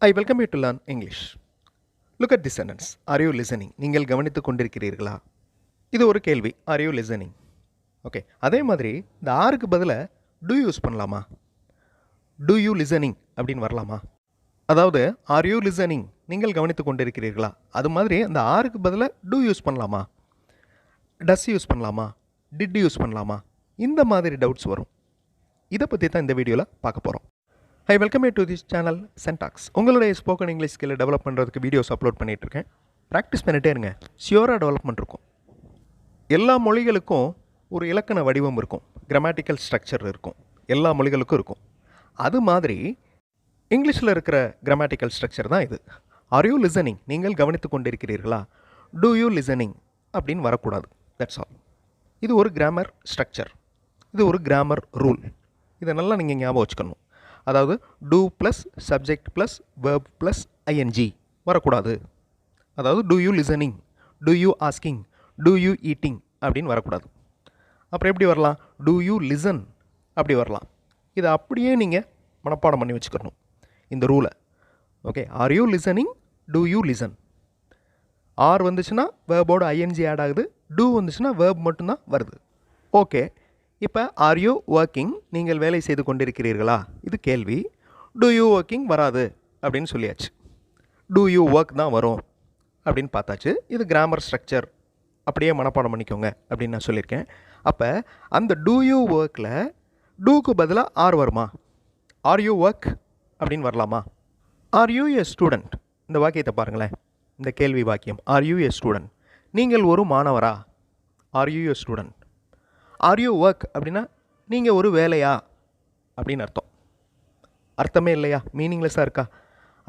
I welcome you to learn English. Look at this sentence. Are you listening? நீங்கள் கவனித்துக் கொண்டிருக்கிறீர்களா? இது ஒரு கேள்வி. Are you listening? ஓகே, அதே மாதிரி இந்த ஆருக்கு பதிலாக do யூஸ் பண்ணலாமா? Do you listening அப்படின்னு வரலாமா? அதாவது are you listening? நீங்கள் கவனித்துக் கொண்டிருக்கிறீர்களா? அது மாதிரி அந்த ஆருக்கு பதிலாக do யூஸ் பண்ணலாமா? does யூஸ் பண்ணலாமா? did யூஸ் பண்ணலாமா? இந்த மாதிரி டவுட்ஸ் வரும். இதை பற்றி தான் இந்த வீடியோவில் பார்க்க போகிறோம். I welcome you to this channel சென்டாக்ஸ். உங்களுடைய ஸ்போக்கன் இங்கிலீஷ் ஸ்கில்லை டெவலப் பண்ணுறதுக்கு வீடியோஸ் அப்லோட் பண்ணிகிட்ருக்கேன். ப்ராக்டிஸ் பண்ணிகிட்டே இருங்க, ஷியோராக டெவலப்மெண்ட் இருக்கும். எல்லா மொழிகளுக்கும் ஒரு இலக்கண வடிவம் இருக்கும், கிராமட்டிக்கல் ஸ்ட்ரக்சர் இருக்கும், எல்லா மொழிகளுக்கும் இருக்கும். அது மாதிரி இங்கிலீஷில் இருக்கிற கிராமட்டிக்கல் ஸ்ட்ரக்சர் தான் இது. R you listening? நீங்கள் கவனித்து கொண்டிருக்கிறீர்களா? டூ யூ லிசனிங் அப்படின்னு வரக்கூடாது. That's all. இது ஒரு கிராமர் ஸ்ட்ரக்சர், இது ஒரு கிராமர் ரூல். இதை நல்லா நீங்கள் ஞாபகம் வச்சுக்கணும். அதாவது do plus subject plus verb plus ING வரக்கூடாது. அதாவது do you listening, do you asking, do you eating அப்படின்னு வரக்கூடாது. அப்புறம் எப்படி வரலாம்? டூ யூ லிசன் அப்படி வரலாம். இதை அப்படியே நீங்கள் மனப்பாடம் பண்ணி வச்சுக்கணும் இந்த ரூலை. Okay, are you listening, do you listen. Are வந்துச்சுன்னா வேர்போட ஐஎன்ஜி ஆட் ஆகுது, டூ வந்துச்சுன்னா வேர்ப் மட்டும்தான் வருது. ஓகே, இப்போ ஆர் யூ ஒர்க்கிங்? நீங்கள் வேலை செய்து கொண்டிருக்கிறீர்களா? இது கேள்வி. டூ யூ ஒர்க்கிங் வராது அப்படின்னு சொல்லியாச்சு. டூ யூ ஒர்க் தான் வரும் அப்படின்னு பார்த்தாச்சு. இது கிராமர் ஸ்ட்ரக்சர், அப்படியே மனப்பாடம் பண்ணிக்கோங்க அப்படின்னு நான் சொல்லியிருக்கேன். அப்போ அந்த டூ யூ ஒர்க்கில் டூக்கு பதிலாக ஆர் வருமா? ஆர் யூ ஒர்க் அப்படின்னு வரலாமா? Are you a student? இந்த வாக்கியத்தை பாருங்களேன், இந்த கேள்வி வாக்கியம். Are you a student? நீங்கள் ஒரு மாணவரா? Are you a student? Are you work அப்படின்னா நீங்கள் ஒரு வேலையா அப்படின்னு அர்த்தம். அர்த்தமே இல்லையா? மீனிங்லெஸ்ஸாக இருக்கா?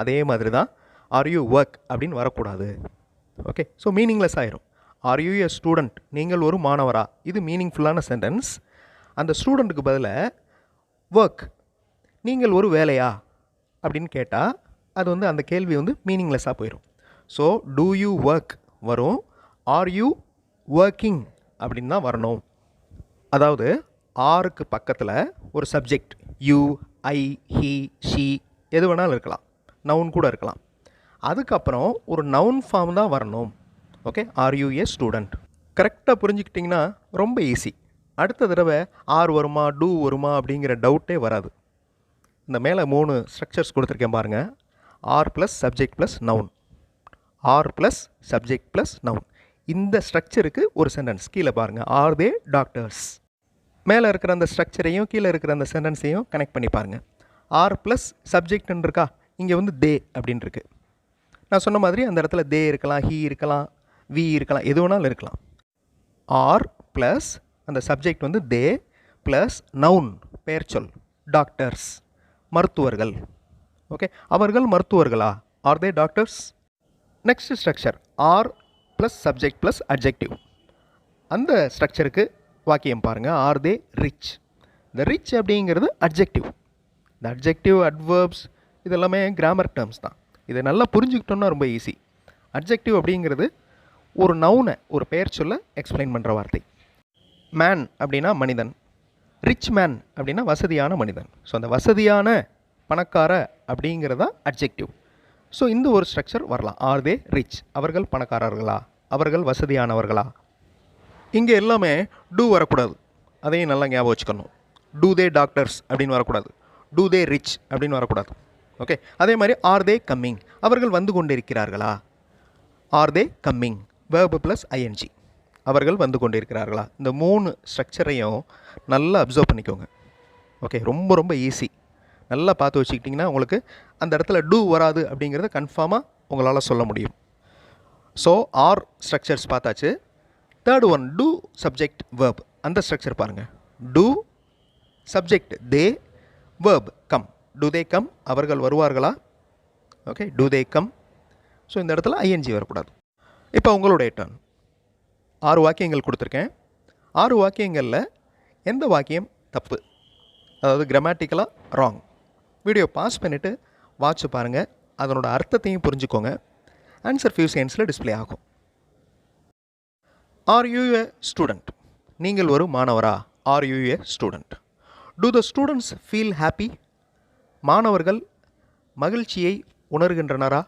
அதே மாதிரி தான் ஆர் யூ ஒர்க் அப்படின்னு வரக்கூடாது. ஓகே, ஸோ மீனிங்லெஸ் ஆயிரும். R you a student? நீங்கள் ஒரு மாணவரா? இது மீனிங்ஃபுல்லான சென்டென்ஸ். அந்த ஸ்டூடெண்ட்டுக்கு பதிலாக ஒர்க், நீங்கள் ஒரு வேலையா அப்படின்னு கேட்டால் அது வந்து அந்த கேள்வி வந்து மீனிங்லெஸ்ஸாக போயிடும். ஸோ டூ யூ ஒர்க் வரும், ஆர் யூ ஒர்க்கிங் அப்படின்னு தான் வரணும். அதாவது ஆருக்கு பக்கத்தில் ஒரு subject, you, I, he, she எது வேணாலும் இருக்கலாம், நவுன் கூட இருக்கலாம். அதுக்கப்புறம் ஒரு நவுன் ஃபார்ம் தான் வரணும். Okay, are you A student. கரெக்டாக புரிஞ்சுக்கிட்டிங்கன்னா ரொம்ப ஈஸி. அடுத்த தடவை ஆர் வருமா டூ வருமா அப்படிங்கிற டவுட்டே வராது. இந்த மேலே 3 ஸ்ட்ரக்சர்ஸ் கொடுத்துருக்கேன் பாருங்கள். Are plus subject plus noun, are plus subject plus noun. இந்த ஸ்ட்ரக்சருக்கு ஒரு சென்டென்ஸ் கீழே பாருங்கள். Are they doctors? மேலே இருக்கிற அந்த ஸ்ட்ரக்சரையும் கீழே இருக்கிற அந்த சென்டென்ஸையும் கனெக்ட் பண்ணி பாருங்கள். ஆர் ப்ளஸ் சப்ஜெக்ட்னு இருக்கா, இங்கே வந்து தே அப்படின்னு இருக்கு. நான் சொன்ன மாதிரி அந்த இடத்துல தே இருக்கலாம், ஹீ இருக்கலாம், வி இருக்கலாம், எது வேணாலும் இருக்கலாம். ஆர் ப்ளஸ் அந்த சப்ஜெக்ட் வந்து தே ப்ளஸ் நவுன், பெயர் சொல், டாக்டர்ஸ், மருத்துவர்கள். ஓகே, அவர்கள் மருத்துவர்களா? Are they doctors? Next structure are plus subject plus adjective. அந்த ஸ்ட்ரக்சருக்கு வாக்கியம் பாருங்கள். Are they rich? இந்த ரிச் அப்படிங்கிறது அட்ஜெக்டிவ். இந்த அட்ஜெக்டிவ், அட்வர்ப்ஸ் இதெல்லாமே கிராமர் டேர்ம்ஸ் தான். இதை நல்லா புரிஞ்சுக்கிட்டோம்னா ரொம்ப ஈஸி. அட்ஜெக்டிவ் அப்படிங்கிறது ஒரு நவுனை, ஒரு பெயர் சொல்ல எக்ஸ்பிளைன் பண்ணுற வார்த்தை. மேன் அப்படின்னா மனிதன், ரிச் மேன் அப்படின்னா வசதியான மனிதன். ஸோ அந்த வசதியான பணக்கார அப்படிங்கிறதா அட்ஜெக்டிவ். ஸோ இந்த ஒரு ஸ்ட்ரக்சர் வரலாம். Are they rich? அவர்கள் பணக்காரர்களா? அவர்கள் வசதியானவர்களா? இங்கே எல்லாமே டூ வரக்கூடாது, அதையும் நல்லா ஞாபகம் வச்சுக்கணும். டூ தே டாக்டர்ஸ் அப்படின்னு வரக்கூடாது, டூ தே ரிச் அப்படின்னு வரக்கூடாது. ஓகே, அதே மாதிரி ஆர் தே கம்மிங்? அவர்கள் வந்து கொண்டு இருக்கிறார்களா? Are they coming, verb plus ING, அவர்கள் வந்து கொண்டு இருக்கிறார்களா? இந்த 3 ஸ்ட்ரக்சரையும் நல்லா அப்சர்வ் பண்ணிக்கோங்க. ஓகே, ரொம்ப ரொம்ப ஈஸி. நல்லா பார்த்து வச்சுக்கிட்டிங்கன்னா உங்களுக்கு அந்த இடத்துல டூ வராது அப்படிங்கிறத கன்ஃபார்மாக உங்களால் சொல்ல முடியும். ஸோ ஆர் ஸ்ட்ரக்சர்ஸ் பார்த்தாச்சு. Third one do subject verb. அந்த ஸ்ட்ரக்சர் பாருங்கள். Do subject they, verb come. Do they come? அவர்கள் வருவார்களா? Okay, do they come. So இந்த இடத்துல ஐஎன்ஜி வரக்கூடாது. இப்போ உங்களுடைய டர்ன். 6 வாக்கியங்கள் கொடுத்துருக்கேன். 6 வாக்கியங்களில் எந்த வாக்கியம் தப்பு, அதாவது கிராமட்டிக்கலாக ராங்? வீடியோ பாஸ் பண்ணிவிட்டு வாட்ச் பாருங்கள், அதனோட அர்த்தத்தையும் புரிஞ்சுக்கோங்க. ஆன்சர் ஃபியூ செகண்ட்ஸில் டிஸ்பிளே ஆகும். Are you a student? நீங்கள் ஒரு மாணவரா? Are you a student? Do the students feel happy? மாணவர்கள் மகிழ்ச்சியை உணர்கின்றனரா?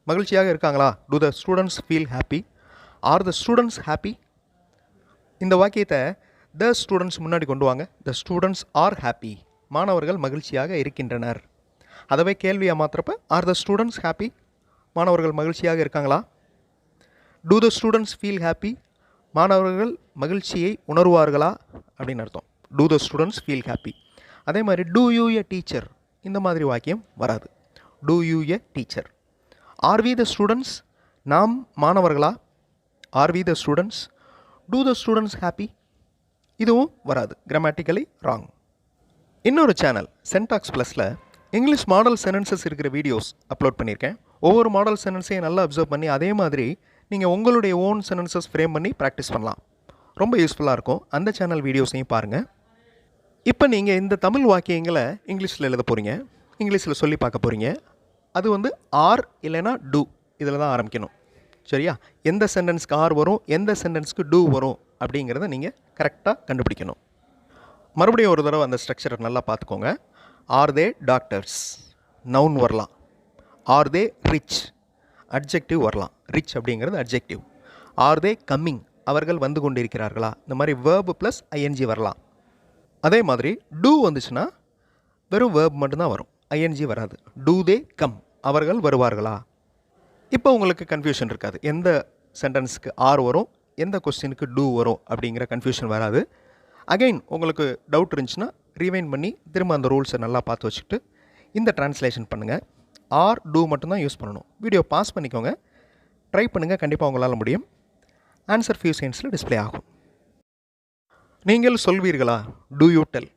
மகிழ்ச்சியாக இருக்காங்களா? Do the students feel happy? Are the students happy? இந்த வாக்கியத்தை the students முன்னாடி கொண்டு வாங்க. The students are happy. மாணவர்கள் மகிழ்ச்சியாக இருக்கின்றனர். அதவே கேள்வியாக மாத்திரப்ப are the students happy? மாணவர்கள் மகிழ்ச்சியாக இருக்காங்களா? Do the students feel happy? மாணவர்கள் மகிழ்ச்சியை உணர்வார்களா அப்படின்னு அர்த்தம். Do the students feel happy? அதே மாதிரி do you a teacher? இந்த மாதிரி வாக்கியம் வராது. Do you a teacher? Are we the students? நாம் மாணவர்களா? Are we the students? Do the students happy? இதுவும் வராது. Grammatically wrong. இன்னொரு சேனல் சென்டாக்ஸ் ப்ளஸில் இங்கிலீஷ் மாடல் சென்டென்சஸ் இருக்கிற வீடியோஸ் அப்லோட் பண்ணியிருக்கேன். ஒவ்வொரு மாடல் சென்டென்ஸையும் நல்லா அப்சர்வ் பண்ணி அதே மாதிரி நீங்கள் உங்களுடைய ஓன் சென்டென்சஸ் ஃப்ரேம் பண்ணி ப்ராக்டிஸ் பண்ணலாம். ரொம்ப யூஸ்ஃபுல்லாக இருக்கும். அந்த சேனல் வீடியோஸையும் பாருங்கள். இப்போ நீங்கள் இந்த தமிழ் வாக்கியங்களை இங்கிலீஷில் எழுத போகிறீங்க, இங்கிலீஷில் சொல்லி பார்க்க போகிறீங்க. அது வந்து ஆர் இல்லைனா டூ இதில் தான் ஆரம்பிக்கணும். சரியா? எந்த சென்டென்ஸ்க்கு ஆர் வரும், எந்த சென்டென்ஸ்க்கு டூ வரும் அப்படிங்கிறத நீங்கள் கரெக்டாக கண்டுபிடிக்கணும். மறுபடியும் ஒரு தடவை அந்த ஸ்ட்ரக்சரை நல்லா பார்த்துக்கோங்க. Are they doctors? நவுன் வரலாம். Are they rich? அட்ஜெக்டிவ் வரலாம். ரிச் அப்படிங்கிறது அட்ஜெக்டிவ். Are they coming? அவர்கள் வந்து கொண்டிருக்கிறார்களா? இந்த மாதிரி வேர்பு ப்ளஸ் ஐஎன்ஜி வரலாம். அதே மாதிரி டூ வந்துச்சுன்னா வெறும் வேர்ப் மட்டும்தான் வரும், ஐஎன்ஜி வராது. Do they come? அவர்கள் வருவார்களா? இப்போ உங்களுக்கு கன்ஃபியூஷன் இருக்காது. எந்த சென்டென்ஸுக்கு ஆர் வரும், எந்த கொஸ்டினுக்கு டூ வரும் அப்படிங்கிற கன்ஃபியூஷன் வராது. அகைன் உங்களுக்கு டவுட் இருந்துச்சுன்னா ரீவைண்ட் பண்ணி திரும்ப அந்த ரூல்ஸை நல்லா பார்த்து வச்சுக்கிட்டு இந்த ட்ரான்ஸ்லேஷன் பண்ணுங்கள். ஆர் டூ மட்டும்தான் யூஸ் பண்ணணும். வீடியோ பாஸ் பண்ணிக்கோங்க, ட்ரை பண்ணுங்கள், கண்டிப்பாக உங்களால் முடியும். ஆன்சர் ஃபியூ செகண்ட்ஸில் டிஸ்பிளே ஆகும். நீங்கள் சொல்வீர்களா? Do you tell?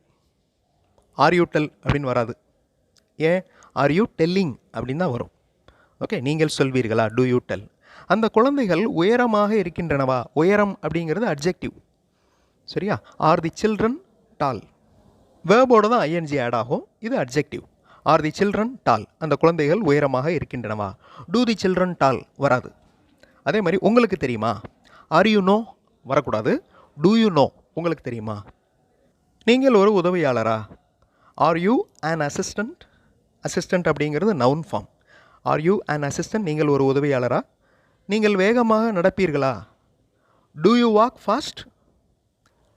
Are you tell அப்படின்னு வராது. ஏன்? ஆர் யூ டெல்லிங் அப்படின்னு தான் வரும். ஓகே, நீங்கள் சொல்வீர்களா? Do you del? அந்த குழந்தைகள் உயரமாக இருக்கின்றனவா? உயரம் அப்படிங்கிறது அட்ஜெக்டிவ். சரியா? ஆர் தி சில்ட்ரன் டால்? வேர்போடு தான் ஐஎன்ஜி ஆட் ஆகும். இது அட்ஜெக்டிவ். ஆர் தி சில்ட்ரன் டால்? அந்த குழந்தைகள் உயரமாக இருக்கின்றனவா? டூ தி சில்ட்ரன் டால் வராது. அதே மாதிரி உங்களுக்கு தெரியுமா? ஆர் யூ நோ வரக்கூடாது. Do you know? உங்களுக்கு தெரியுமா? நீங்கள் ஒரு உதவியாளரா? Are you an assistant? Assistant அப்படிங்கிறது noun form. Are you an assistant? நீங்கள் ஒரு உதவியாளரா? நீங்கள் வேகமாக நடப்பீர்களா? Do you walk fast?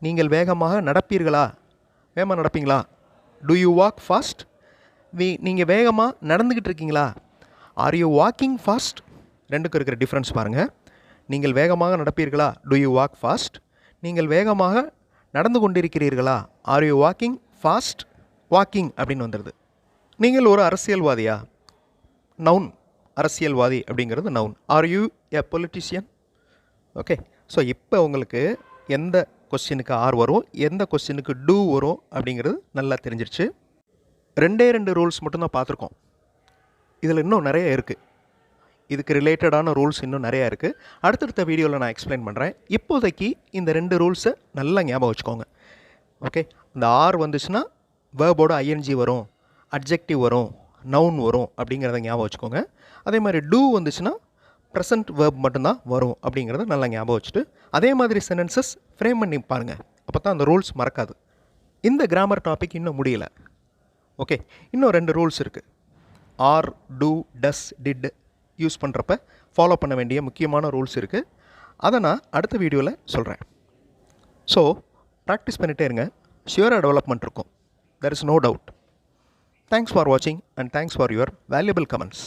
நீங்கள் வேகமாக நடப்பீர்களா? வேகமாக நடப்பீங்களா? Do you walk fast? நீங்கள் வேகமாக நடந்துக்கிட்டு இருக்கீங்களா? Are you walking fast? ரெண்டுக்கும் இருக்கிற டிஃப்ரென்ஸ் பாருங்கள். நீங்கள் வேகமாக நடப்பீர்களா? Do you walk fast? நீங்கள் வேகமாக நடந்து கொண்டிருக்கிறீர்களா? R you walking fast? Walking அப்படின்னு வந்துடுது. நீங்கள் ஒரு அரசியல்வாதியா? நவுன். அரசியல்வாதி அப்படிங்கிறது noun. R you a politician? Okay, so இப்போ உங்களுக்கு எந்த கொஸ்டினுக்கு ஆர் வரும், எந்த கொஸ்டினுக்கு டூ வரும் அப்படிங்கிறது நல்லா தெரிஞ்சிருச்சு. ரெண்டு ரூல்ஸ் மட்டும்தான் பார்த்துருக்கோம். இதில் இன்னும் நிறைய இருக்குது. இதுக்கு ரிலேட்டடான ரூல்ஸ் இன்னும் நிறையா இருக்குது. அடுத்தடுத்த வீடியோவில் நான் எக்ஸ்பிளைன் பண்ணுறேன். இப்போதைக்கு இந்த 2 ரூல்ஸை நல்லா ஞாபகம் வச்சுக்கோங்க. ஓகே, இந்த ஆர் வந்துச்சுன்னா வேர்போட ஐஎன்ஜி வரும், அட்ஜெக்டிவ் வரும், நவுன் வரும் அப்படிங்கிறத ஞாபகம் வச்சுக்கோங்க. அதே மாதிரி டூ வந்துச்சுன்னா ப்ரெசன்ட் வேர்ப் மட்டும்தான் வரும் அப்படிங்கிறத நல்லா ஞாபகம் வச்சுட்டு அதே மாதிரி சென்டென்சஸ் ஃப்ரேம் பண்ணி பாருங்கள். அப்போ தான் அந்த ரூல்ஸ் மறக்காது. இந்த கிராமர் டாபிக் இன்னும் முடியல. ஓகே, இன்னும் 2 ரூல்ஸ் இருக்குது. Are, do, does, did use பண்ணுறப்ப ஃபாலோ பண்ண வேண்டிய முக்கியமான ரூல்ஸ் இருக்குது. அதை நான் அடுத்த வீடியோவில் சொல்கிறேன். ஸோ ப்ராக்டிஸ் பண்ணிகிட்டே இருங்க. ஷியூராக டெவலப்மெண்ட் இருக்கும். There is no doubt. Thanks for watching and thanks for your valuable comments.